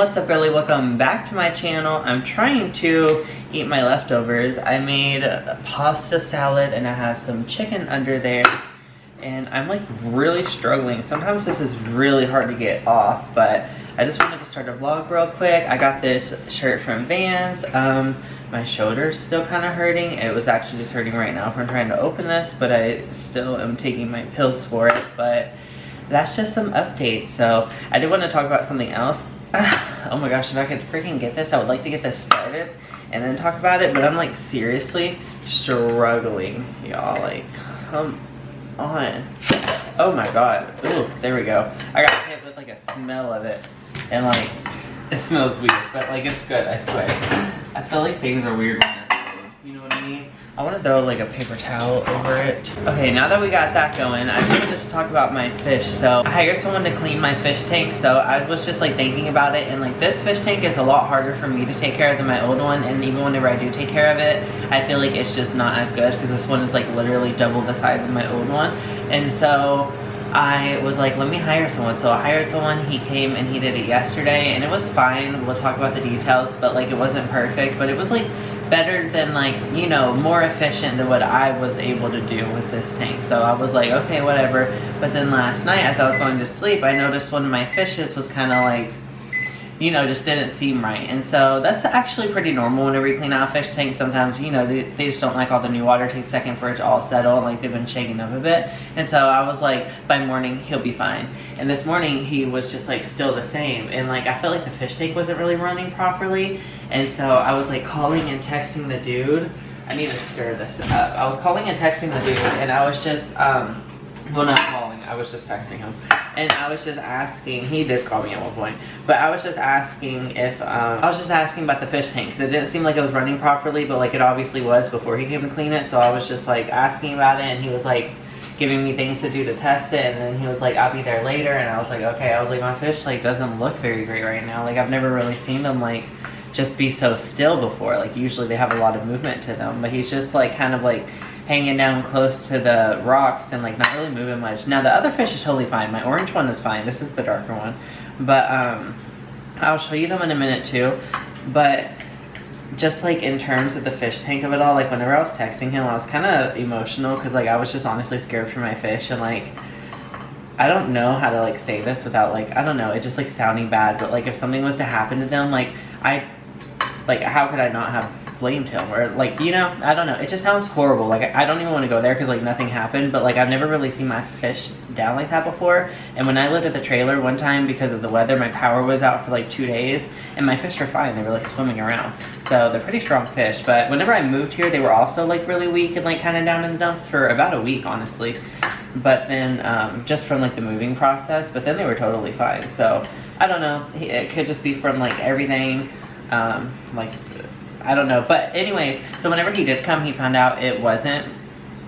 What's up, girly? Welcome back to my channel. I'm trying to eat my leftovers. I made a pasta salad and I have some chicken under there, and I'm like really struggling. Sometimes this is really hard to get off, but I just wanted to start a vlog real quick. I got this shirt from Vans. My shoulder's still kind of hurting. It was actually just hurting right now from trying to open this, but I still am taking my pills for it. But that's just some updates. So I did want to talk about something else. Oh my gosh, if I could freaking get this, I would like to get this started and then talk about it, but I'm like seriously struggling, y'all. Like, come on. Oh my god. Ooh, there we go. I got hit with like a smell of it, and like, it smells weird, but like it's good, I swear. I feel like things are weird when they're cold, you know what I mean? I want to throw like a paper towel over it. Okay, now that we got that going, I just wanted to talk about my fish. So I hired someone to clean my fish tank, so I was just like thinking about it, and like this fish tank is a lot harder for me to take care of than my old one, and even whenever I do take care of it, I feel like it's just not as good because this one is like literally double the size of my old one. And so I was like, let me hire someone. So I hired someone, he came and he did it yesterday, and it was fine. We'll talk about the details, but like it wasn't perfect, but it was like better than, like, you know, more efficient than what I was able to do with this tank. So I was like, okay, whatever. But then last night as I was going to sleep, I noticed one of my fishes was kind of like, you know, just didn't seem right. And so that's actually pretty normal whenever you clean out a fish tank. Sometimes, you know, they just don't like all the new water. It takes a second for it to all settle, like they've been shaking up a bit. And so I was like, by morning he'll be fine. And this morning he was just like still the same, and like I felt like the fish tank wasn't really running properly. And so I was like calling and texting the dude. I need to stir this up. I was calling and texting the dude, and I was just well, not calling, I was just texting him. And I was just asking, he did call me at one point, but I was just asking if, I was just asking about the fish tank, because it didn't seem like it was running properly, but like it obviously was before he came to clean it. So I was just like asking about it, and he was like giving me things to do to test it, and then he was like, I'll be there later. And I was like, okay. I was like, my fish like doesn't look very great right now. Like I've never really seen them like just be so still before. Like usually they have a lot of movement to them, but he's just like kind of like hanging down close to the rocks and like not really moving much. Now the other fish is totally fine. My orange one is fine. This is the darker one, but I'll show you them in a minute too. But just like in terms of the fish tank of it all, like whenever I was texting him, I was kind of emotional because like I was just honestly scared for my fish, and like I don't know how to like say this without like, I don't know, it just like sounding bad, but like if something was to happen to them, like how could I not have blamed him, or like, you know, I don't know, it just sounds horrible. Like I don't even want to go there because like nothing happened, but like I've never really seen my fish down like that before. And when I lived at the trailer one time, because of the weather, my power was out for like 2 days, and my fish were fine. They were like swimming around, so they're pretty strong fish. But whenever I moved here, they were also like really weak and like kind of down in the dumps for about a week, honestly. But then just from like the moving process, but then they were totally fine. So I don't know, it could just be from like everything, like I don't know. But anyways, so whenever he did come, he found out it wasn't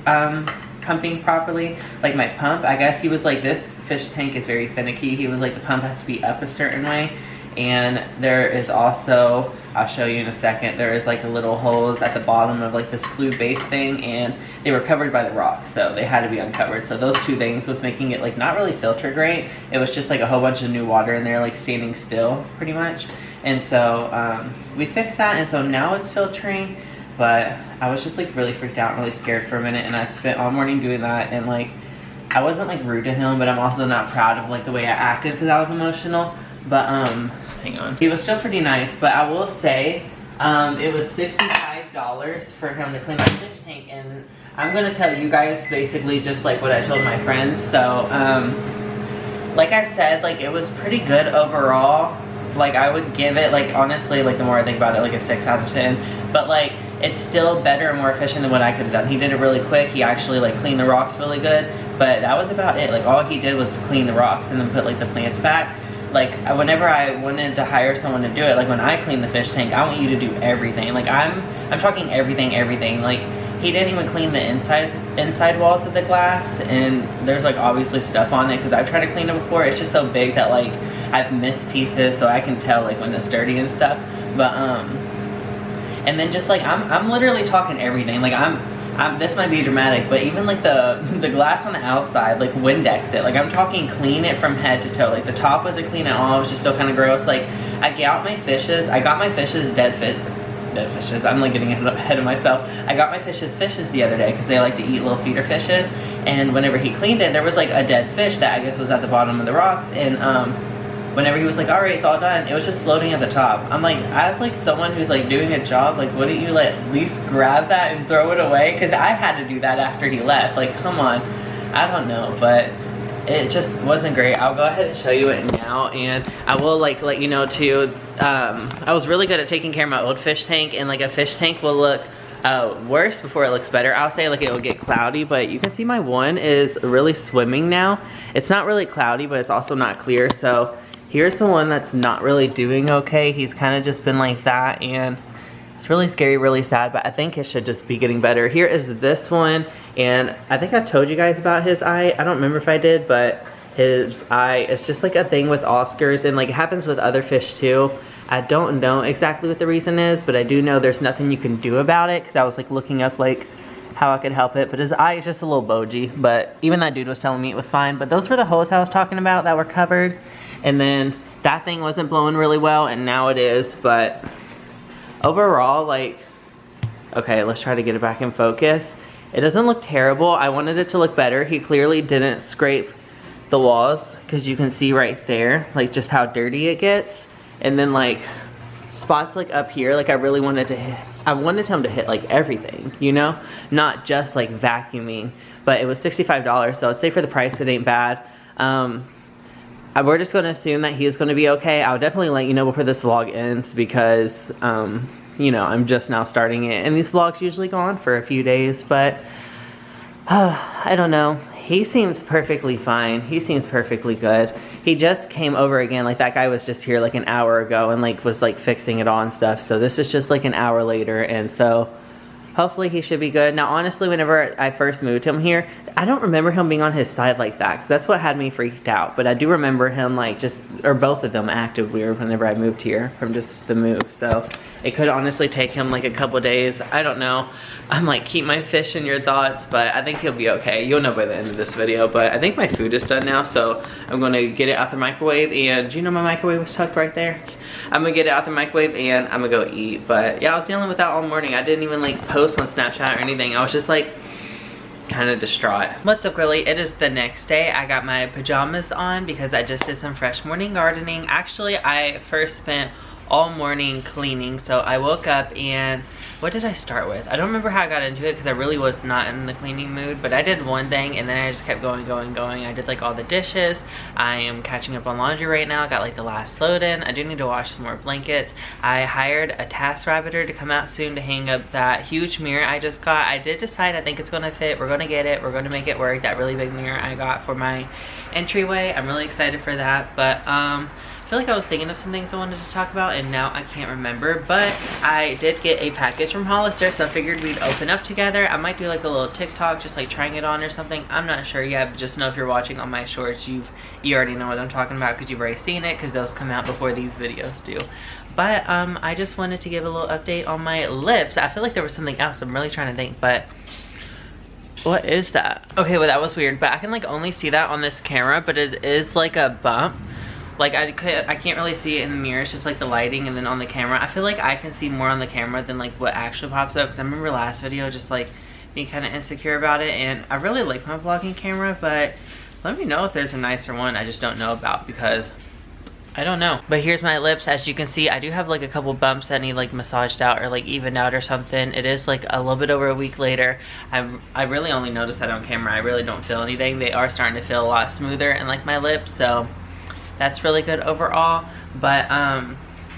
pumping properly. Like my pump, I guess he was like, this fish tank is very finicky. He was like, the pump has to be up a certain way. And there is also, I'll show you in a second, there is like a little holes at the bottom of like this blue base thing, and they were covered by the rocks, so they had to be uncovered. So those two things was making it like not really filter great. It was just like a whole bunch of new water in there, like standing still pretty much. And so we fixed that, and so now it's filtering. But I was just like really freaked out and really scared for a minute, and I spent all morning doing that. And like I wasn't like rude to him, but I'm also not proud of like the way I acted because I was emotional. But hang on, he was still pretty nice. But I will say it was $65 for him to clean my fish tank, and I'm gonna tell you guys basically just like what I told my friends. So like I said, like it was pretty good overall. Like I would give it, like honestly, like the more I think about it, like a 6 out of 10. But like it's still better and more efficient than what I could have done. He did it really quick. He actually like cleaned the rocks really good, but that was about it. Like all he did was clean the rocks and then put like the plants back. Like whenever I wanted to hire someone to do it, like when I clean the fish tank, I want you to do everything. Like I'm talking everything. Like he didn't even clean the inside walls of the glass, and there's like obviously stuff on it because I've tried to clean it before. It's just so big that like I've missed pieces, so I can tell like when it's dirty and stuff. But and then just like I'm literally talking everything. Like this might be dramatic, but even like the glass on the outside, like Windex it. Like I'm talking clean it from head to toe. Like the top wasn't clean at all. It was just still kind of gross. Like I got my fishes dead fishes. I'm like getting ahead of myself. I got my fishes the other day because they like to eat little feeder fishes. And whenever he cleaned it, there was like a dead fish that I guess was at the bottom of the rocks. And whenever he was like, all right, it's all done, it was just floating at the top. I'm like, as like someone who's like doing a job, like wouldn't you like at least grab that and throw it away? Because I had to do that after he left. Like, come on. I don't know, but it just wasn't great. I'll go ahead and show you it now, and I will like let you know too. I was really good at taking care of my old fish tank, and like a fish tank will look worse before it looks better. I'll say like it will get cloudy, but you can see my one is really swimming now. It's not really cloudy, but it's also not clear. So here's the one that's not really doing okay. He's kind of just been like that, and it's really scary, really sad, but I think it should just be getting better. Here is this one, and I think I told you guys about his eye. I don't remember if I did, but his eye is just like a thing with Oscars, and like it happens with other fish too. I don't know exactly what the reason is, but I do know there's nothing you can do about it, because I was like looking up like how I could help it, but his eye is just a little bogy, but even that dude was telling me it was fine. But those were the holes I was talking about that were covered, and then that thing wasn't blowing really well, and now it is. But overall, like, okay, let's try to get it back in focus. It doesn't look terrible. I wanted it to look better. He clearly didn't scrape the walls, because you can see right there like just how dirty it gets. And then like spots like up here, like I really wanted to hit, I wanted him to hit like everything, you know, not just like vacuuming. But it was $65, so I'd say for the price it ain't bad. We're just going to assume that he's going to be okay. I'll definitely let you know before this vlog ends, because you know, I'm just now starting it, and these vlogs usually go on for a few days. But I don't know. He seems perfectly fine. He seems perfectly good. He just came over again. Like that guy was just here like an hour ago and like was like fixing it all and stuff. So this is just like an hour later, and so hopefully he should be good. Now honestly, whenever I first moved him here, I don't remember him being on his side like that, because that's what had me freaked out. But I do remember him like just, or both of them acted weird whenever I moved here from just the move. So it could honestly take him like a couple days. I don't know. I'm like, keep my fish in your thoughts, but I think he'll be okay. You'll know by the end of this video. But I think my food is done now, so I'm gonna get it out the microwave. And do you know my microwave was tucked right there? I'm gonna get it out the microwave and I'm gonna go eat. But yeah, I was dealing with that all morning. I didn't even like post on Snapchat or anything. I was just like kind of distraught. What's up, girly? It is the next day. I got my pajamas on because I just did some fresh morning gardening. Actually, I first spent all morning cleaning. So I woke up, and what did I start with? I don't remember how I got into it because I really was not in the cleaning mood, but I did one thing and then I just kept going. I did like all the dishes. I am catching up on laundry right now. I got like the last load in. I do need to wash some more blankets. I hired a task rabbiter to come out soon to hang up that huge mirror I just got. I did decide I think it's gonna fit. We're gonna get it. We're gonna make it work. That really big mirror I got for my entryway. I'm really excited for that. But I feel like I was thinking of some things I wanted to talk about and now I can't remember. But I did get a package from Hollister, so I figured we'd open up together. I might do like a little TikTok just like trying it on or something. I'm not sure yet, but just know if you're watching on my shorts, you already know what I'm talking about because you've already seen it, because those come out before these videos do. But I just wanted to give a little update on my lips. I feel like there was something else. I'm really trying to think, but what is that? Okay, well that was weird, but I can like only see that on this camera, but it is like a bump. Like I can't really see it in the mirror. It's just like the lighting, and then on the camera I feel like I can see more on the camera than like what actually pops up, because I remember last video just like being kind of insecure about it. And I really like my vlogging camera, but let me know if there's a nicer one I just don't know about, because I don't know. But here's my lips. As you can see, I do have like a couple bumps that need like massaged out or like evened out or something. It is like a little bit over a week later. I really only noticed that on camera. I really don't feel anything. They are starting to feel a lot smoother in like my lips, so that's really good overall. But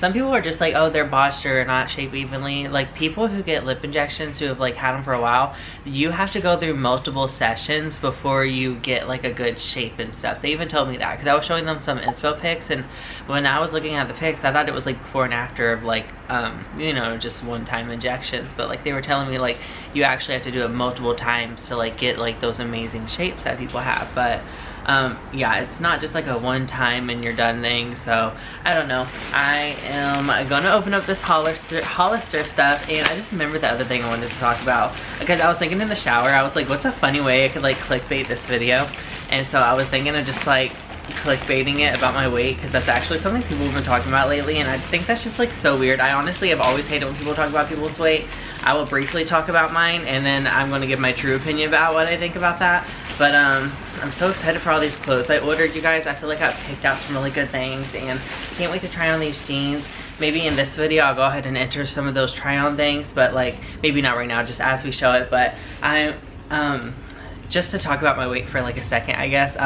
some people are just like, oh, they're botched or not shaped evenly. Like people who get lip injections who have like had them for a while, you have to go through multiple sessions before you get like a good shape and stuff. They even told me that, because I was showing them some inspo pics, and when I was looking at the pics I thought it was like before and after of like you know, just one-time injections, but like they were telling me like you actually have to do it multiple times to like get like those amazing shapes that people have. But yeah, it's not just like a one time and you're done thing. So I don't know. I am gonna open up this Hollister stuff, and I just remembered the other thing I wanted to talk about, because I was thinking in the shower, I was like, what's a funny way I could like clickbait this video? And so I was thinking of just like clickbaiting it about my weight, because that's actually something people have been talking about lately, and I think that's just like so weird. I honestly have always hated when people talk about people's weight. I will briefly talk about mine, and then I'm going to give my true opinion about what I think about that. But I'm so excited for all these clothes I ordered, you guys. I feel like I've picked out some really good things, and can't wait to try on these jeans. Maybe in this video I'll go ahead and enter some of those try on things, but like maybe not right now, just as we show it. But I just to talk about my weight for like a second, I guess.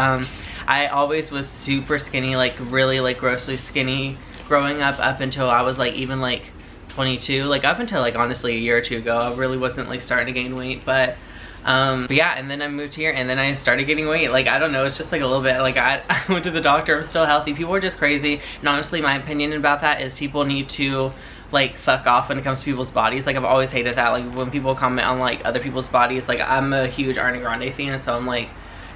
I always was super skinny, like really like grossly skinny growing up until I was like even like 22, like up until like honestly a year or two ago. I really wasn't like starting to gain weight, but yeah, and then I moved here and then I started getting weight. Like, I don't know, it's just like a little bit, like I went to the doctor, I'm still healthy. People are just crazy, and honestly my opinion about that is people need to like fuck off when it comes to people's bodies. Like, I've always hated that, like when people comment on like other people's bodies. Like, I'm a huge Ariana Grande fan, so I'm like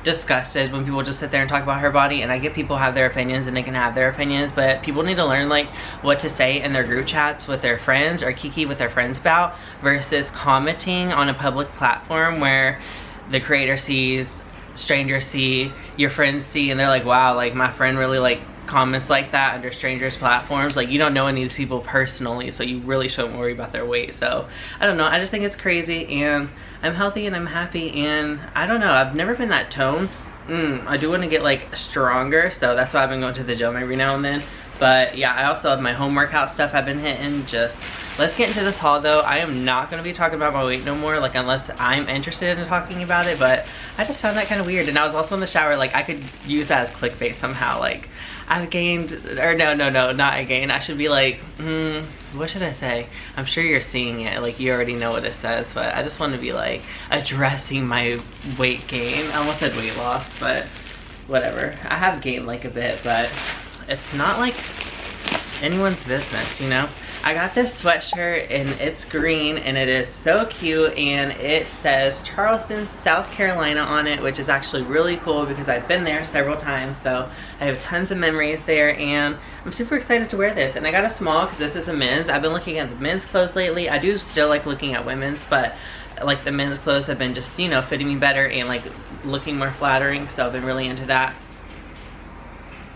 disgusted when people just sit there and talk about her body. And I get people have their opinions and they can have their opinions, but people need to learn like what to say in their group chats with their friends or kiki with their friends about, versus commenting on a public platform where the creator sees, strangers see, your friends see, and they're like, wow, like my friend really like comments like that under strangers platforms. Like, you don't know any of these people personally, so you really shouldn't worry about their weight. So I don't know, I just think it's crazy, and I'm healthy and I'm happy, and I don't know, I've never been that toned. I do want to get like stronger, so that's why I've been going to the gym every now and then. But yeah, I also have my home workout stuff I've been hitting. Just let's get into this haul though. I am not going to be talking about my weight no more, like unless I'm interested in talking about it, but I just found that kind of weird. And I was also in the shower, like I could use that as clickbait somehow. Like, I've gained, or no, not I gained. I should be like, what should I say? I'm sure you're seeing it, like you already know what it says, but I just want to be like addressing my weight gain. I almost said weight loss, but whatever. I have gained like a bit, but it's not like anyone's business, you know? I got this sweatshirt and it's green and it is so cute, and it says Charleston, South Carolina on it, which is actually really cool because I've been there several times, so I have tons of memories there, and I'm super excited to wear this. And I got a small because this is a men's. I've been looking at the men's clothes lately. I do still like looking at women's, but like the men's clothes have been just, you know, fitting me better and like looking more flattering, so I've been really into that.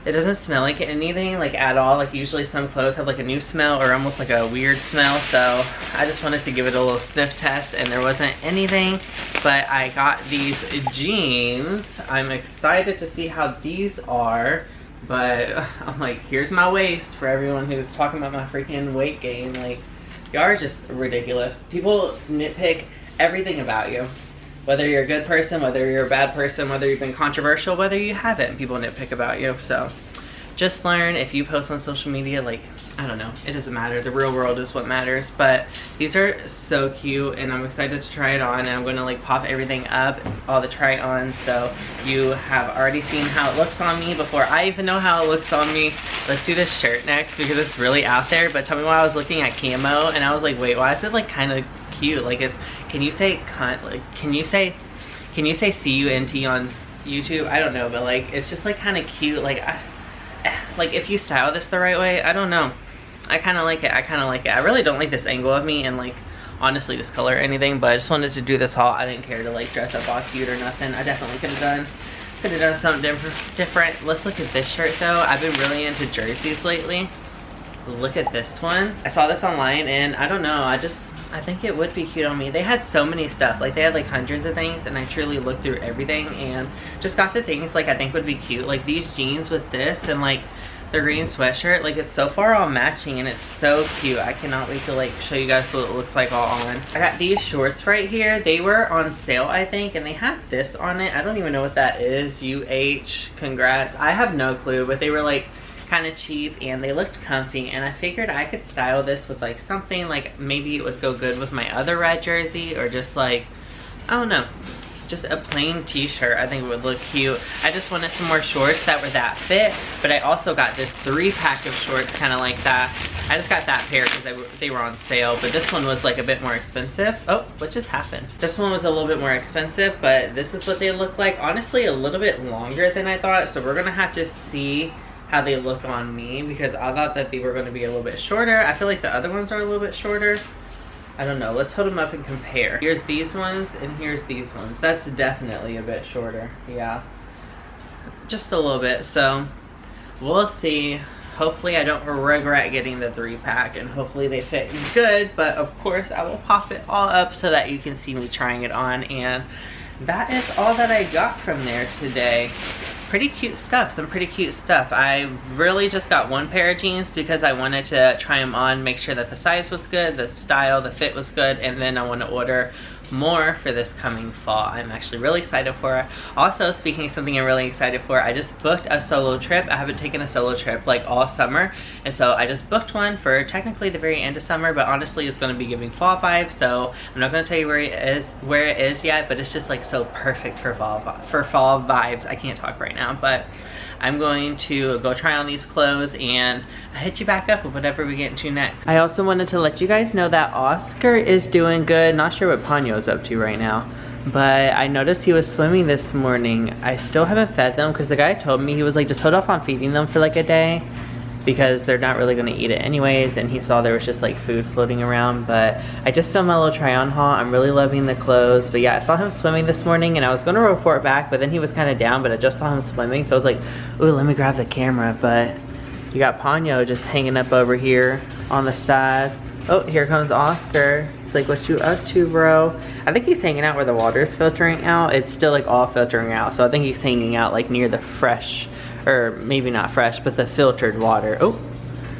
It doesn't smell like anything, like at all. Like usually some clothes have like a new smell or almost like a weird smell, so I just wanted to give it a little sniff test, and there wasn't anything. But I got these jeans. I'm excited to see how these are, but I'm like, here's my waist for everyone who's talking about my freaking weight gain. Like, y'all are just ridiculous. People nitpick everything about you. Whether you're a good person, whether you're a bad person, whether you've been controversial, whether you haven't, people nitpick about you. So just learn, if you post on social media, like, I don't know, it doesn't matter. The real world is what matters. But these are so cute, and I'm excited to try it on. And I'm going to like pop everything up, all the try-ons, so you have already seen how it looks on me before I even know how it looks on me. Let's do this shirt next because it's really out there. But tell me why I was looking at camo and I was like, wait, why is it like kind of cute? Like, it's, can you say cunt? Like, can you say C-U-N-T on YouTube? I don't know, but like it's just like kind of cute. Like, like if you style this the right way, I don't know, I kind of like it. I really don't like this angle of me and like honestly this color or anything, but I just wanted to do this haul. I didn't care to like dress up all cute or nothing. I definitely could have done something different. Let's look at this shirt though. I've been really into jerseys lately. Look at this one. I saw this online and I don't know, I think it would be cute on me. They had so many stuff, like they had like hundreds of things, and I truly looked through everything and just got the things like I think would be cute. Like these jeans with this and like the green sweatshirt, like it's so far all matching and it's so cute. I cannot wait to like show you guys what it looks like all on. I got these shorts right here. They were on sale, I think, and they have this on it. I don't even know what that is. UH, congrats. I have no clue, but they were like kind of cheap and they looked comfy, and I figured I could style this with like something, like maybe it would go good with my other red jersey, or just like, I don't know, just a plain t-shirt. I think it would look cute. I just wanted some more shorts that were that fit, but I also got this 3-pack of shorts kind of like that. I just got that pair because they were on sale, but this one was like a bit more expensive. Oh, what just happened? This one was a little bit more expensive, but this is what they look like. Honestly, a little bit longer than I thought, so we're gonna have to see how they look on me because I thought that they were gonna be a little bit shorter. I feel like the other ones are a little bit shorter. I don't know, let's hold them up and compare. Here's these ones and here's these ones. That's definitely a bit shorter, yeah. Just a little bit, so we'll see. Hopefully I don't regret getting the 3-pack and hopefully they fit good, but of course I will pop it all up so that you can see me trying it on, and that is all that I got from there today. Pretty cute stuff, some pretty cute stuff. I really just got one pair of jeans because I wanted to try them on, make sure that the size was good, the style, the fit was good, and then I want to order more for this coming fall. I'm actually really excited for it. Also, speaking of something I'm really excited for, I just booked a solo trip. I haven't taken a solo trip like all summer, and so I just booked one for technically the very end of summer, but honestly it's going to be giving fall vibes, so I'm not going to tell you where it is yet, but it's just like so perfect for fall vibes. I can't talk right now, but I'm going to go try on these clothes and I'll hit you back up with whatever we get into next. I also wanted to let you guys know that Oscar is doing good. Not sure what Ponyo's up to right now, but I noticed he was swimming this morning. I still haven't fed them because the guy told me, he was like, just hold off on feeding them for like a day because they're not really going to eat it anyways, and he saw there was just like food floating around. But I just filmed my little try on haul. I'm really loving the clothes, but yeah, I saw him swimming this morning and I was going to report back, but then he was kind of down, but I just saw him swimming, so I was like, ooh, let me grab the camera. But you got Ponyo just hanging up over here on the side. Oh, here comes Oscar. It's like, what you up to, bro? I think he's hanging out where the water's filtering out. It's still like all filtering out, so I think he's hanging out like near the fresh, or maybe not fresh, but the filtered water. Oh,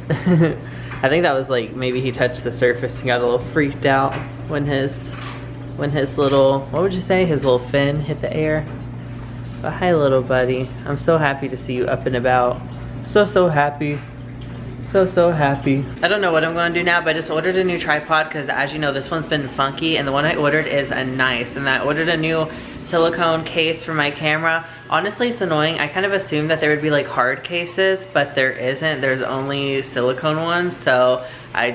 I think that was like, maybe he touched the surface and got a little freaked out when his little, what would you say, his little fin hit the air. But hi, little buddy. I'm so happy to see you up and about. So happy. So happy. I don't know what I'm going to do now, but I just ordered a new tripod because, as you know, this one's been funky, and the one I ordered is a nice, and I ordered a new silicone case for my camera. Honestly, it's annoying. I kind of assumed that there would be like hard cases, but there isn't. There's only silicone ones, so I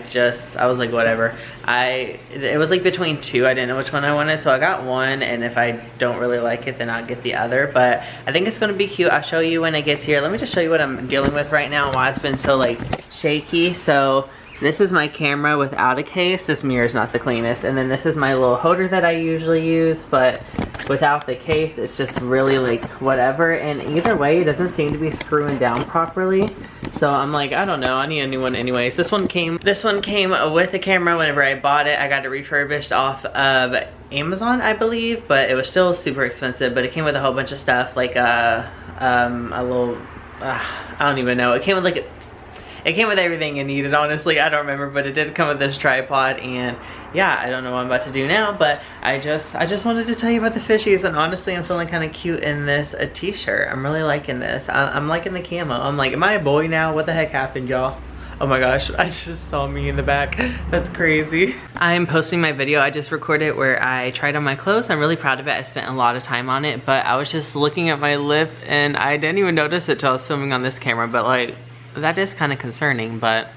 was like, whatever. It was like between two. I didn't know which one I wanted, so I got one, and if I don't really like it, then I'll get the other. But I think it's gonna be cute. I'll show you when it gets here. Let me just show you what I'm dealing with right now, why it's been so like shaky. So this is my camera without a case. This mirror is not the cleanest. And then this is my little holder that I usually use, but without the case, it's just really like whatever. And either way, it doesn't seem to be screwing down properly. So I'm like, I don't know, I need a new one anyways. This one came with the camera whenever I bought it. I got it refurbished off of Amazon, I believe, but it was still super expensive. But it came with a whole bunch of stuff, like a little, I don't even know. It came with everything it needed, honestly. I don't remember, but it did come with this tripod, and yeah, I don't know what I'm about to do now, but I just wanted to tell you about the fishies, and honestly, I'm feeling kind of cute in this t-shirt. I'm really liking this. I'm liking the camo. I'm like, am I a boy now? What the heck happened, y'all? Oh my gosh, I just saw me in the back. That's crazy. I'm posting my video I just recorded where I tried on my clothes. I'm really proud of it. I spent a lot of time on it, but I was just looking at my lip, and I didn't even notice it till I was filming on this camera, but like, that is kind of concerning. But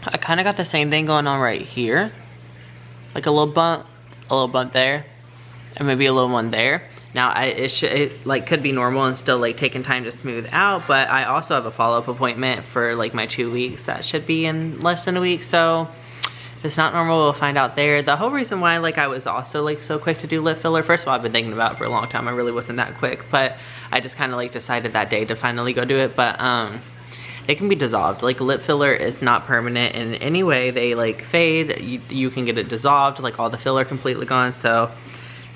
I kind of got the same thing going on right here, like a little bump there, and maybe a little one there. Now it like could be normal and still like taking time to smooth out, but I also have a follow-up appointment for like my 2 weeks that should be in less than a week, so if it's not normal, we'll find out there. The whole reason why like I was also like so quick to do lip filler, first of all, I've been thinking about it for a long time. I really wasn't that quick, but I just kind of like decided that day to finally go do it. But they can be dissolved. Like lip filler is not permanent in any way. They like fade. You can get it dissolved, like all the filler completely gone. So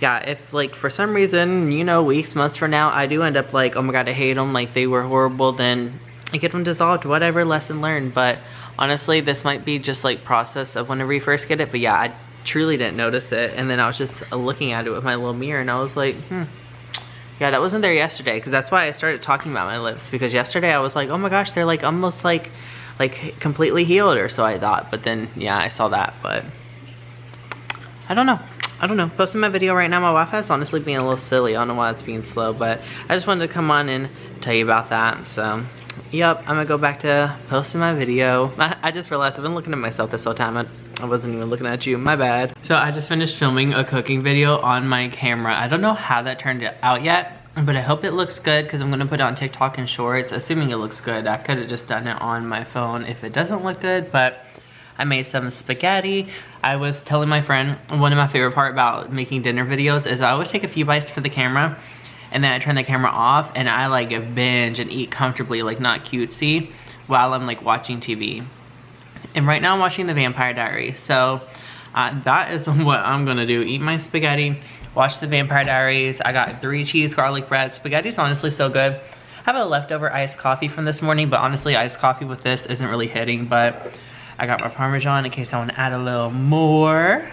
yeah, if like for some reason, you know, weeks, months from now, I do end up like, oh my god, I hate them, like they were horrible, then I get them dissolved, whatever, lesson learned. But honestly, this might be just like process of whenever you first get it. But yeah, I truly didn't notice it. And then I was just looking at it with my little mirror, and I was like, yeah, that wasn't there yesterday, because that's why I started talking about my lips, because yesterday I was like, oh my gosh, they're like almost like completely healed, or so I thought. But then yeah, I saw that, but I don't know. Posting my video right now, my Wi-Fi is honestly being a little silly. I don't know why it's being slow, but I just wanted to come on and tell you about that. So yep, I'm gonna go back to posting my video. I just realized I've been looking at myself this whole time. I wasn't even looking at you, my bad. So I just finished filming a cooking video on my camera. I don't know how that turned out yet, but I hope it looks good because I'm gonna put it on TikTok and Shorts, assuming it looks good. I could have just done it on my phone if it doesn't look good, but I made some spaghetti. I was telling my friend, one of my favorite part about making dinner videos is I always take a few bites for the camera and then I turn the camera off and I like binge and eat comfortably, like not cutesy, while I'm like watching TV. And right now I'm watching The Vampire Diaries. So that is what I'm gonna do. Eat my spaghetti, watch The Vampire Diaries. I got 3 cheese garlic bread. Spaghetti's honestly so good. I have a leftover iced coffee from this morning, but honestly iced coffee with this isn't really hitting, but I got my Parmesan in case I want to add a little more.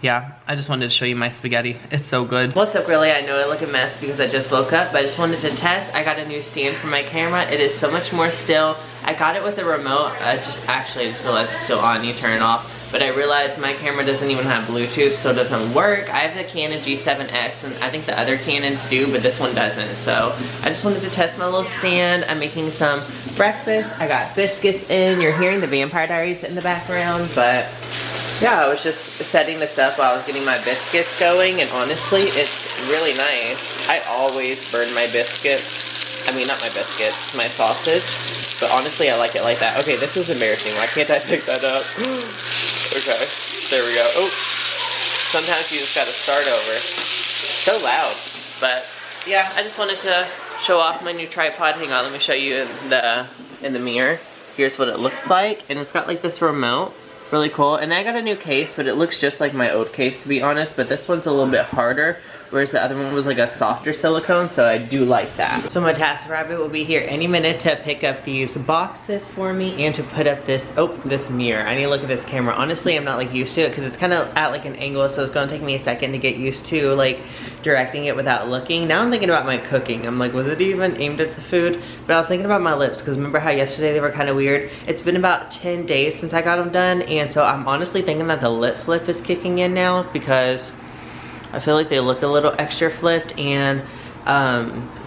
Yeah, I just wanted to show you my spaghetti. It's so good. What's up, really? I know I look a mess because I just woke up, but I just wanted to test. I got a new stand for my camera. It is so much more still. I got it with a remote. I just realized it's still on. You turn it off. But I realized my camera doesn't even have Bluetooth, so it doesn't work. I have the Canon G7X, and I think the other Canons do, but this one doesn't. So I just wanted to test my little stand. I'm making some breakfast. I got biscuits in. You're hearing The Vampire Diaries in the background, but yeah, I was just setting this up while I was getting my biscuits going, and honestly, it's really nice. I always burn my biscuits. I mean, not my biscuits, my sausage. But honestly, I like it like that. Okay, this is embarrassing. Why can't I pick that up? Okay, there we go. Oh, sometimes you just gotta start over. So loud. But yeah, I just wanted to show off my new tripod. Hang on, let me show you in the mirror. Here's what it looks like, and it's got like this remote. Really cool. And I got a new case, but it looks just like my old case, to be honest, but this one's a little bit harder, whereas the other one was like a softer silicone, so I do like that. So my task rabbit will be here any minute to pick up these boxes for me and to put up this mirror. I need to look at this camera. Honestly, I'm not like used to it because it's kind of at like an angle, so it's gonna take me a second to get used to like directing it without looking. Now I'm thinking about my cooking. I'm like, was it even aimed at the food? But I was thinking about my lips, because remember how yesterday they were kind of weird? It's been about 10 days since I got them done, and so I'm honestly thinking that the lip flip is kicking in now, because I feel like they look a little extra flipped, and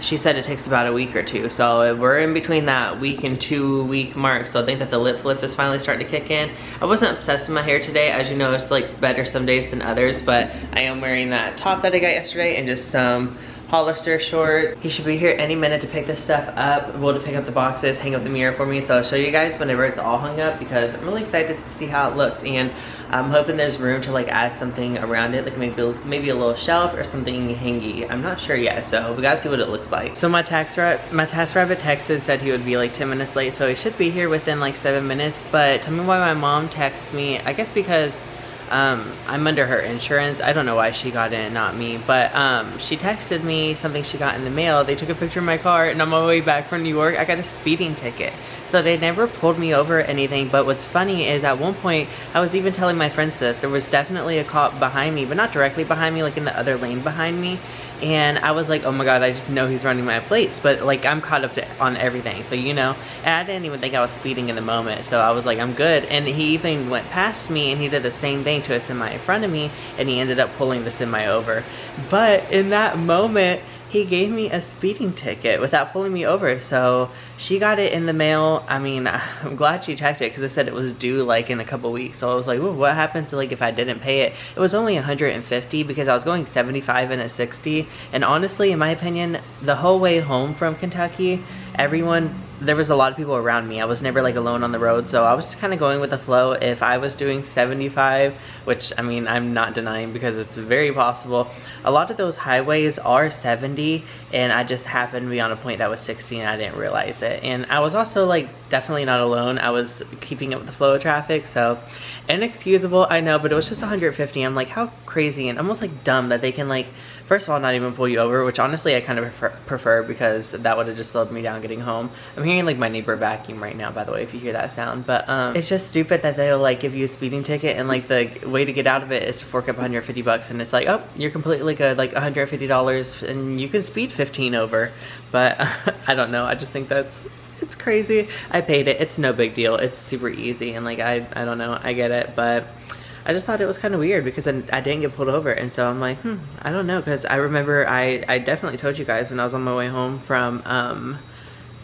she said it takes about a week or two, so we're in between that week and 2 week mark, so I think that the lip flip is finally starting to kick in. I wasn't obsessed with my hair today. As you know, it's like better some days than others, but I am wearing that top that I got yesterday and just some Hollister shorts. He should be here any minute to pick this stuff up, well, to pick up the boxes, hang up the mirror for me, so I'll show you guys whenever it's all hung up, because I'm really excited to see how it looks, and I'm hoping there's room to like add something around it, like maybe a little shelf or something hangy. I'm not sure yet, so we gotta see what it looks like. So my task rabbit texted, said he would be like 10 minutes late, so he should be here within like 7 minutes. But tell me why my mom texts me. I guess because I'm under her insurance. I don't know why she got in, not me, but she texted me something she got in the mail. They took a picture of my car, and on my way back from New York, I got a speeding ticket. So they never pulled me over or anything, but what's funny is at one point, I was even telling my friends this, there was definitely a cop behind me, but not directly behind me, like in the other lane behind me. And I was like, oh my god, I just know he's running my plates, but like I'm caught up on everything, so you know, and I didn't even think I was speeding in the moment, so I was like, I'm good. And he even went past me and he did the same thing to a semi in front of me, and he ended up pulling the semi over. But in that moment, he gave me a speeding ticket without pulling me over, so she got it in the mail. I mean, I'm glad she checked it, because it said it was due like in a couple weeks, so I was like, ooh, what happens to like if I didn't pay it? It was only 150 because I was going 75 and a 60, and honestly, in my opinion, the whole way home from Kentucky, there was a lot of people around me. I was never like alone on the road, so I was kind of going with the flow. If I was doing 75, which I mean, I'm not denying because it's very possible, a lot of those highways are 70, and I just happened to be on a point that was 60 and I didn't realize it. And I was also like definitely not alone. I was keeping up with the flow of traffic, so inexcusable, I know, but it was just 150. I'm like, how crazy and almost like dumb that they can like, first of all, not even pull you over, which honestly I kind of prefer, because that would have just slowed me down getting home. I'm hearing like my neighbor vacuum right now, by the way, if you hear that sound. But it's just stupid that they'll like give you a speeding ticket, and like the way to get out of it is to fork up 150 bucks, and it's like, oh, you're completely good, like $150, and you can speed 15 over. But I don't know, I just think it's crazy. I paid it, it's no big deal, it's super easy, and like I don't know, I get it, but I just thought it was kind of weird because I didn't get pulled over, and so I'm like, I don't know, because I remember I definitely told you guys when I was on my way home from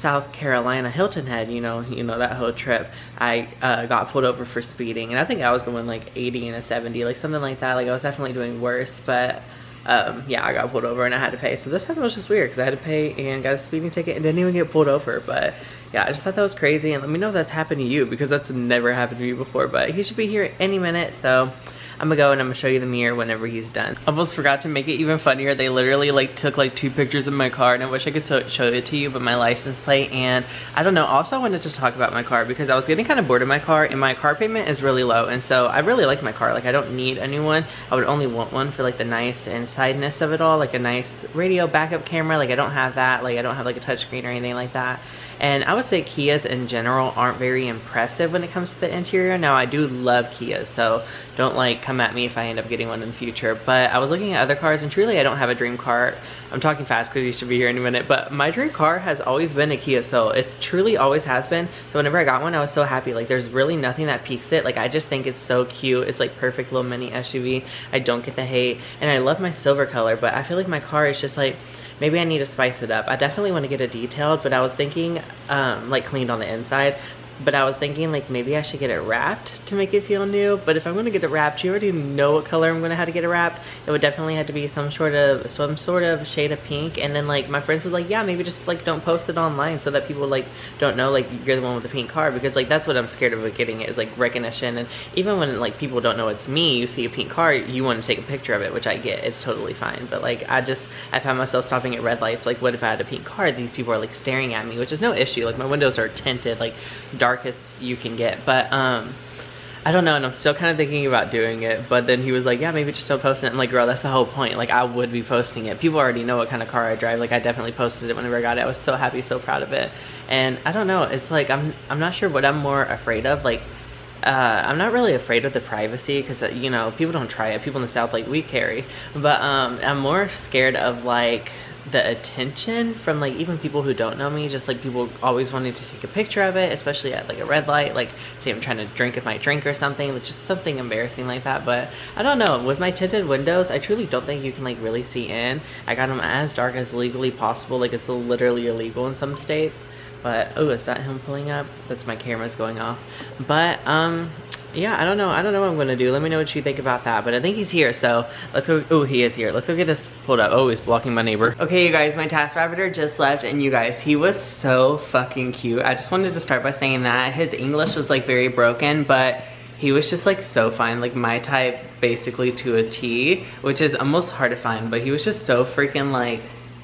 South Carolina, Hilton Head, you know that whole trip, I got pulled over for speeding, and I think I was going like 80 and a 70, like something like that. Like I was definitely doing worse, but yeah, I got pulled over and I had to pay. So this time it was just weird because I had to pay and got a speeding ticket and didn't even get pulled over. But yeah, I just thought that was crazy, and let me know if that's happened to you, because that's never happened to me before. But he should be here any minute, so I'm gonna go and I'm gonna show you the mirror whenever he's done. Almost forgot to make it even funnier. They literally like took like 2 pictures of my car, and I wish I could show it to you, but my license plate, and I don't know. Also, I wanted to talk about my car because I was getting kind of bored of my car, and my car payment is really low, and so I really like my car. Like I don't need a new one. I would only want one for like the nice insideness of it all, like a nice radio backup camera. Like I don't have that. Like I don't have like a touchscreen or anything like that. And I would say Kias in general aren't very impressive when it comes to the interior. Now I do love Kias, so don't like come at me if I end up getting one in the future. But I was looking at other cars, and truly I don't have a dream car. I'm talking fast because you should be here in a minute, but my dream car has always been a Kia Soul. It's truly always has been. So whenever I got one, I was so happy. Like there's really nothing that piques it. Like I just think it's so cute. It's like perfect little mini SUV. I don't get the hate, and I love my silver color, but I feel like my car is just like, maybe I need to spice it up. I definitely want to get it detailed, but I was thinking like cleaned on the inside. But I was thinking like maybe I should get it wrapped to make it feel new. But if I'm going to get it wrapped, you already know what color I'm going to have to get it wrapped. It would definitely have to be some sort of shade of pink. And then like my friends were like, yeah, maybe just like don't post it online so that people like don't know like you're the one with the pink car, because like that's what I'm scared of getting it, is like recognition. And even when like people don't know it's me, you see a pink car, you want to take a picture of it, which I get, it's totally fine. But like I found myself stopping at red lights. Like what if I had a pink car? These people are like staring at me, which is no issue. Like my windows are tinted, like darkest you can get. But I don't know, and I'm still kind of thinking about doing it. But then he was like, yeah, maybe just don't post it. I'm like, girl, that's the whole point. Like I would be posting it. People already know what kind of car I drive. Like I definitely posted it whenever I got it. I was so happy, so proud of it. And I don't know, it's like I'm not sure what I'm more afraid of. Like I'm not really afraid of the privacy, because you know, people don't try it. People in the South, like, we carry. But I'm more scared of like the attention from like even people who don't know me, just like people always wanting to take a picture of it, especially at like a red light, like say I'm trying to drink my drink or something, which is something embarrassing like that. But I don't know, with my tinted windows, I truly don't think you can like really see in. I got them as dark as legally possible. Like it's literally illegal in some states. But oh, is that him pulling up? That's my camera's going off. But yeah, I don't know what I'm gonna do. Let me know what you think about that. But I think he's here, so let's go. Oh, he is here. Let's go get this pulled up. Oh, he's blocking my neighbor. Okay, you guys, my task rabbiter just left, and you guys, he was so fucking cute. I just wanted to start by saying that his English was like very broken, but he was just like so fine, like my type basically to a T, which is almost hard to find. But he was just so freaking like,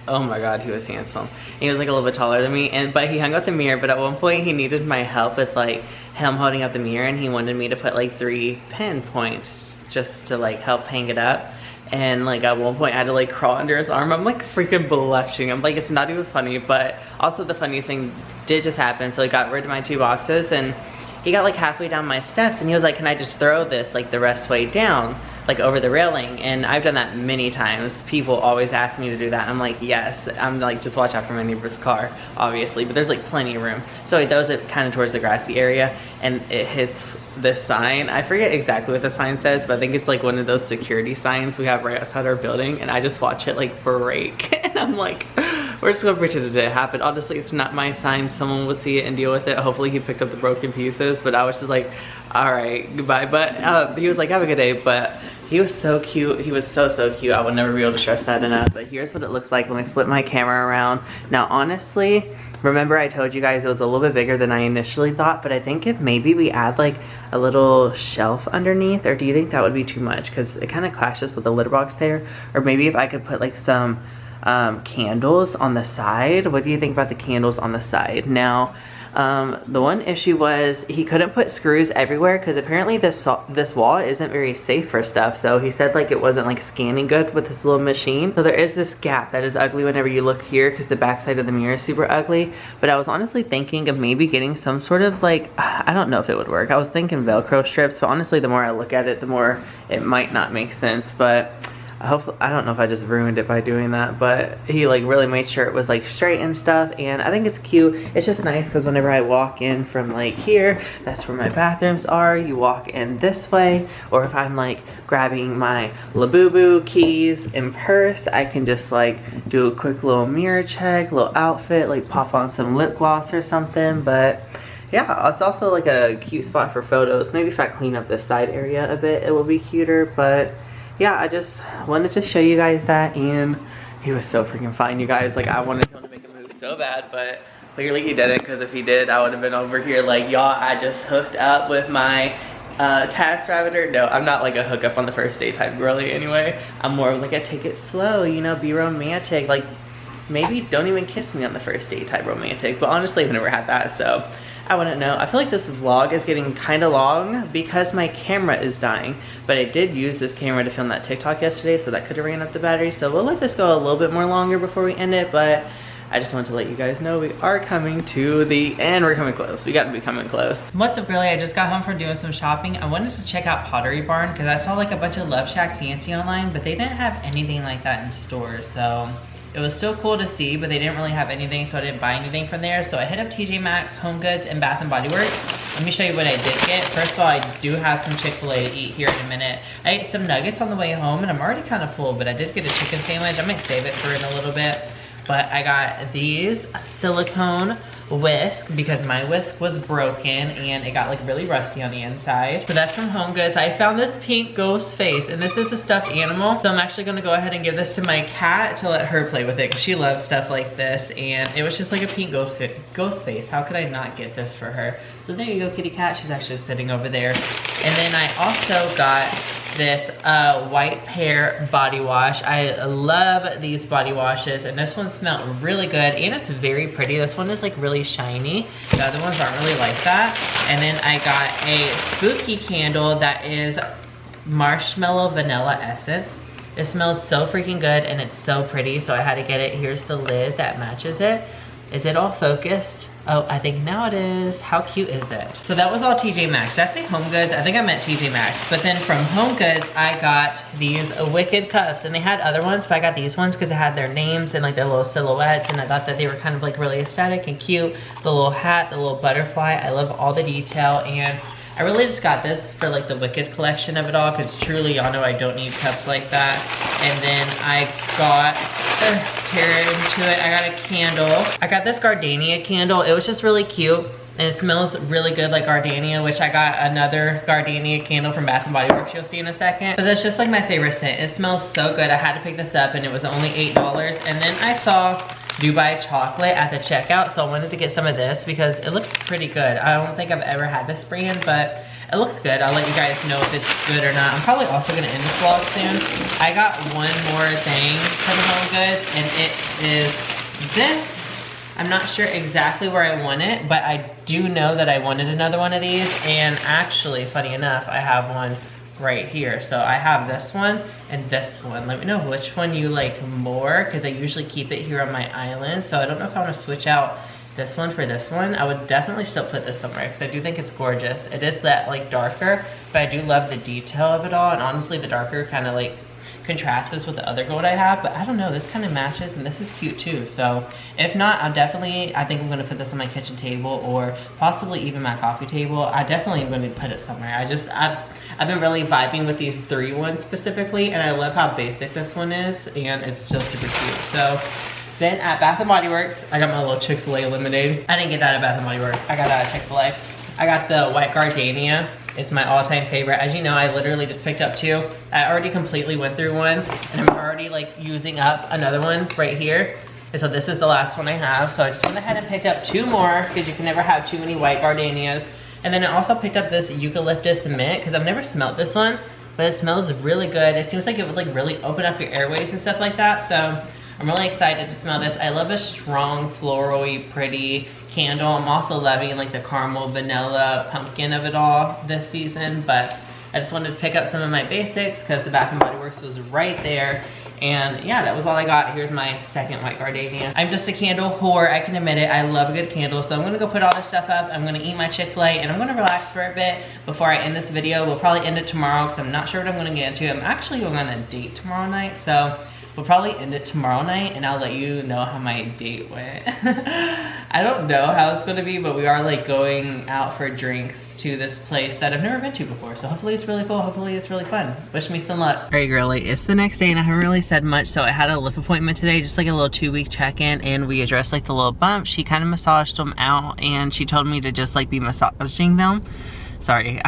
oh my god, he was handsome. And he was like a little bit taller than me, but he hung out the mirror. But at one point he needed my help with like him holding up the mirror, and he wanted me to put like 3 pin points just to like help hang it up. And like at one point I had to like crawl under his arm. I'm like freaking blushing. I'm like, it's not even funny. But also the funniest thing did just happen. So I got rid of my 2 boxes, and he got like halfway down my steps, and he was like, can I just throw this like the rest way down, like over the railing? And I've done that many times. People always ask me to do that. I'm like, yes. I'm like, just watch out for my neighbor's car, obviously, but there's like plenty of room. So he throws it kind of towards the grassy area, and it hits this sign. I forget exactly what the sign says, but I think it's like one of those security signs we have right outside our building, and I just watch it like break. And I'm like, we're just gonna pretend it didn't happen. Honestly, it's not my sign. Someone will see it and deal with it. Hopefully he picked up the broken pieces, but I was just like, all right, goodbye. But he was like, have a good day. But he was so cute. He was so cute. I would never be able to stress that enough. But here's what it looks like when I flip my camera around. Now, honestly, remember I told you guys it was a little bit bigger than I initially thought, but I think if maybe we add like a little shelf underneath, or do you think that would be too much? Because it kind of clashes with the litter box there. Or maybe if I could put like some candles on the side. What do you think about the candles on the side? Now, the one issue was he couldn't put screws everywhere, because apparently this wall isn't very safe for stuff. So he said like it wasn't like scanning good with this little machine. So there is this gap that is ugly whenever you look here, because the back side of the mirror is super ugly. But I was honestly thinking of maybe getting some sort of like, I don't know if it would work. I was thinking Velcro strips, but honestly the more I look at it, the more it might not make sense. But I don't know if I just ruined it by doing that, but he like really made sure it was like straight and stuff, and I think it's cute. It's just nice because whenever I walk in from like here, that's where my bathrooms are. You walk in this way, or if I'm like grabbing my Labubu keys and purse, I can just like do a quick little mirror check, little outfit, like pop on some lip gloss or something. But yeah, it's also like a cute spot for photos. Maybe if I clean up this side area a bit, it will be cuter. But yeah, I just wanted to show you guys that, and he was so freaking fine, you guys. Like, I wanted him to make a move so bad, but clearly he didn't, because if he did, I would have been over here like, y'all, I just hooked up with my TaskRabbiter. No, I'm not like a hookup on the first date type girly anyway. I'm more of like a take it slow, you know, be romantic. Like, maybe don't even kiss me on the first date type romantic, but honestly, I've never had that, so I wouldn't know. I feel like this vlog is getting kind of long because my camera is dying, but I did use this camera to film that TikTok yesterday, so that could have ran up the battery. So we'll let this go a little bit more longer before we end it, but I just wanted to let you guys know we are coming to the end. We're coming close. We got to be coming close. What's up, really? I just got home from doing some shopping. I wanted to check out Pottery Barn because I saw like a bunch of Love Shack Fancy online, but they didn't have anything like that in stores, so it was still cool to see, but they didn't really have anything, so I didn't buy anything from there. So I hit up TJ Maxx, Home Goods, and Bath & Body Works. Let me show you what I did get. First of all, I do have some Chick-fil-A to eat here in a minute. I ate some nuggets on the way home, and I'm already kind of full, but I did get a chicken sandwich. I might save it for in a little bit. But I got these silicone whisk because my whisk was broken and it got like really rusty on the inside. So that's from Home Goods. I found this pink ghost face, and this is a stuffed animal. So I'm actually gonna go ahead and give this to my cat to let her play with it because she loves stuff like this, and it was just like a pink ghost face. How could I not get this for her? So there you go, kitty cat. She's actually sitting over there. And then I also got this white pear body wash. I love these body washes, and this one smelled really good, and it's very pretty. This one is like really shiny. The other ones aren't really like that. And then I got a spooky candle that is marshmallow vanilla essence. It smells so freaking good, and it's so pretty, so I had to get it. Here's the lid that matches it. Is it all focused? Oh, I think now it is. How cute is it? So that was all TJ Maxx. Did I say Home Goods? I think I meant TJ Maxx. But then from Home Goods, I got these Wicked cuffs. And they had other ones, but I got these ones because they had their names and like their little silhouettes. And I thought that they were kind of like really aesthetic and cute. The little hat, the little butterfly. I love all the detail. And I really just got this for like the Wicked collection of it all, because truly, y'all know I don't need cups like that. And then I got, tear into it, I got a candle. I got this gardenia candle. It was just really cute, and it smells really good like gardenia, which I got another gardenia candle from Bath & Body Works you'll see in a second. But that's just like my favorite scent. It smells so good. I had to pick this up, and it was only $8. And then I saw Dubai chocolate at the checkout, so I wanted to get some of this because it looks pretty good. I don't think I've ever had this brand, but it looks good. I'll let you guys know if it's good or not. I'm probably also gonna end this vlog soon. I got one more thing from Home Goods, and it is this. I'm not sure exactly where I want it, but I do know that I wanted another one of these, and actually, funny enough, I have one right here. So I have this one and this one. Let me know which one you like more, because I usually keep it here on my island. So I don't know if I want to switch out this one for this one. I would definitely still put this somewhere because I do think it's gorgeous. It is that like darker, but I do love the detail of it all, and honestly the darker kind of like contrasts with the other gold I have, but I don't know, this kind of matches, and this is cute too. So if not, I think I'm gonna put this on my kitchen table, or possibly even my coffee table. I definitely am gonna put it somewhere. I've been really vibing with these 3 ones specifically, and I love how basic this one is, and it's still super cute. So then at Bath & Body Works, I got my little Chick-fil-A lemonade. I didn't get that at Bath & Body Works. I got that at Chick-fil-A. I got the white gardenia. It's my all-time favorite. As you know, I literally just picked up 2. I already completely went through one, and I'm already like using up another one right here. And so this is the last one I have. So I just went ahead and picked up 2 more, because you can never have too many white gardenias. And then I also picked up this eucalyptus mint, because I've never smelled this one, but it smells really good. It seems like it would like really open up your airways and stuff like that. So I'm really excited to smell this. I love a strong, floral-y, pretty candle. I'm also loving like the caramel, vanilla, pumpkin of it all this season, but I just wanted to pick up some of my basics because the Bath & Body Works was right there. And yeah, that was all I got. Here's my second white gardenia. I'm just a candle whore, I can admit it. I love a good candle. So I'm gonna go put all this stuff up. I'm gonna eat my Chick-fil-A and I'm gonna relax for a bit before I end this video. We'll probably end it tomorrow because I'm not sure what I'm gonna get into. I'm actually going on a date tomorrow night. So we'll probably end it tomorrow night and I'll let you know how my date went. I don't know how it's gonna be, but we are like going out for drinks to this place that I've never been to before. So hopefully it's really cool, hopefully it's really fun. Wish me some luck. Alright girly, it's the next day and I haven't really said much. So I had a lip appointment today, just like a little 2-week check-in, and we addressed like the little bumps. She kind of massaged them out and she told me to just like be massaging them. Sorry.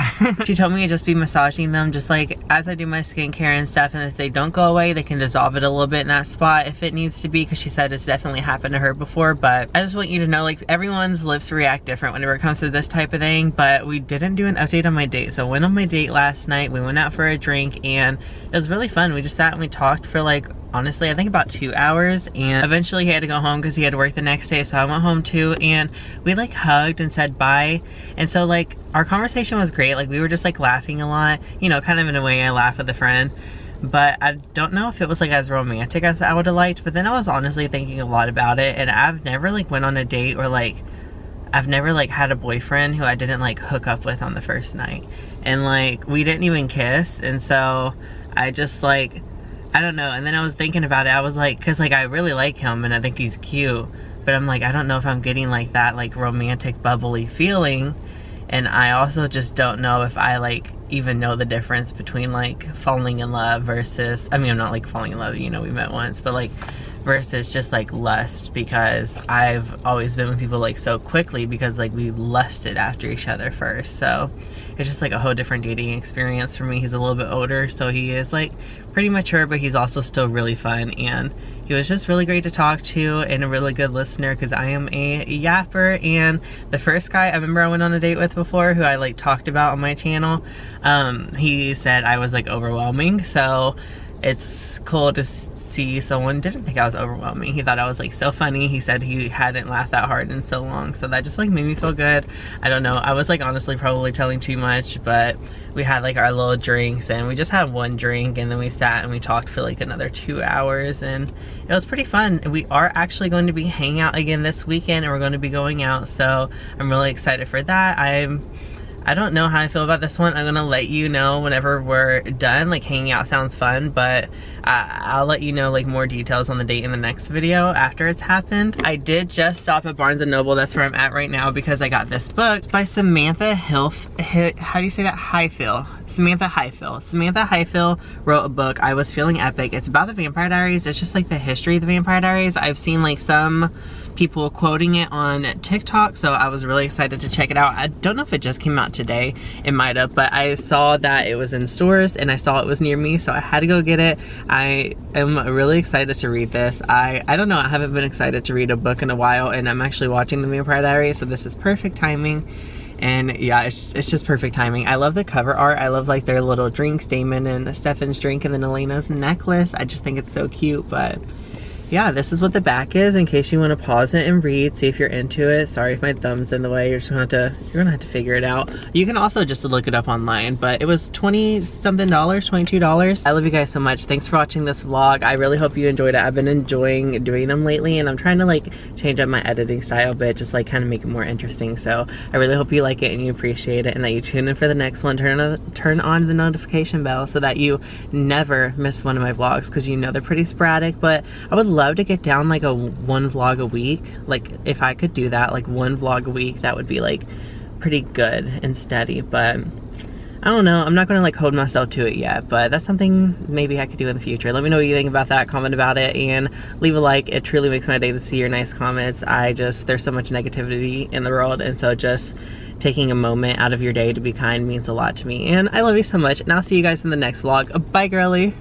She told me to just be massaging them just like as I do my skincare and stuff, and if they don't go away they can dissolve it a little bit in that spot if it needs to be, because she said it's definitely happened to her before. But I just want you to know, like, everyone's lips react different whenever it comes to this type of thing. But we didn't do an update on my date. So I went on my date last night, we went out for a drink and it was really fun. We just sat and we talked for like, honestly, I think about 2 hours, and eventually he had to go home because he had to work the next day, so I went home too, and we like hugged and said bye. And so like our conversation was great. Like we were just like laughing a lot, you know, kind of in a way I laugh with a friend, but I don't know if it was like as romantic as I would have liked. But then I was honestly thinking a lot about it, and I've never like went on a date, or like I've never like had a boyfriend who I didn't like hook up with on the first night, and like we didn't even kiss. And so I just like, I don't know. And then I was thinking about it. I was like, cause like I really like him and I think he's cute, but I'm like, I don't know if I'm getting like that like romantic bubbly feeling. And I also just don't know if I like even know the difference between like falling in love versus, I mean, I'm not like falling in love, you know, we met once, but like versus just like lust, because I've always been with people like so quickly because like we lusted after each other first. So it's just like a whole different dating experience for me. He's a little bit older, so he is like pretty mature, but he's also still really fun, and he was just really great to talk to and a really good listener, because I am a yapper. And the first guy I remember I went on a date with before, who I like talked about on my channel, he said I was like overwhelming. So it's cool to see someone didn't think I was overwhelming. He thought I was like so funny. He said he hadn't laughed that hard in so long, so that just like made me feel good. I don't know, I was like honestly probably telling too much, but we had like our little drinks and we just had one drink, and then we sat and we talked for like another 2 hours, and it was pretty fun. We are actually going to be hanging out again this weekend, and we're going to be going out, so I'm really excited for that. I don't know how I feel about this one. I'm gonna let you know whenever we're done. Like hanging out sounds fun, but I'll let you know like more details on the date in the next video after it's happened. I did just stop at Barnes & Noble. That's where I'm at right now, because I got this book by Samantha how do you say that? Highfill. Samantha Highfill. Samantha Highfill wrote a book, I Was Feeling Epic. It's about the Vampire Diaries. It's just like the history of the Vampire Diaries. I've seen like some people quoting it on TikTok, so I was really excited to check it out. I don't know if it just came out today. It might have, but I saw that it was in stores and I saw it was near me, so I had to go get it. I am really excited to read this. I don't know, I haven't been excited to read a book in a while, and I'm actually watching the Vampire Diaries, so this is perfect timing. And yeah, it's just perfect timing. I love the cover art. I love like their little drinks, Damon and Stefan's drink, and then Elena's necklace. I just think it's so cute. But yeah, this is what the back is, in case you want to pause it and read, see if you're into it. Sorry if my thumb's in the way. You're gonna have to figure it out. You can also just look it up online, but it was $20-something, $22. I love you guys so much. Thanks for watching this vlog. I really hope you enjoyed it. I've been enjoying doing them lately, and I'm trying to like change up my editing style a bit, just like kind of make it more interesting. So I really hope you like it and you appreciate it, and that you tune in for the next one. Turn on the notification bell so that you never miss one of my vlogs, because you know they're pretty sporadic, but I would love to get down like one vlog a week. Like if I could do that, like one vlog a week, that would be like pretty good and steady. But I don't know, I'm not gonna like hold myself to it yet, but that's something maybe I could do in the future. Let me know what you think about that, comment about it, and leave a like. It truly makes my day to see your nice comments. There's so much negativity in the world, and so just taking a moment out of your day to be kind means a lot to me, and I love you so much, and I'll see you guys in the next vlog. Bye girly.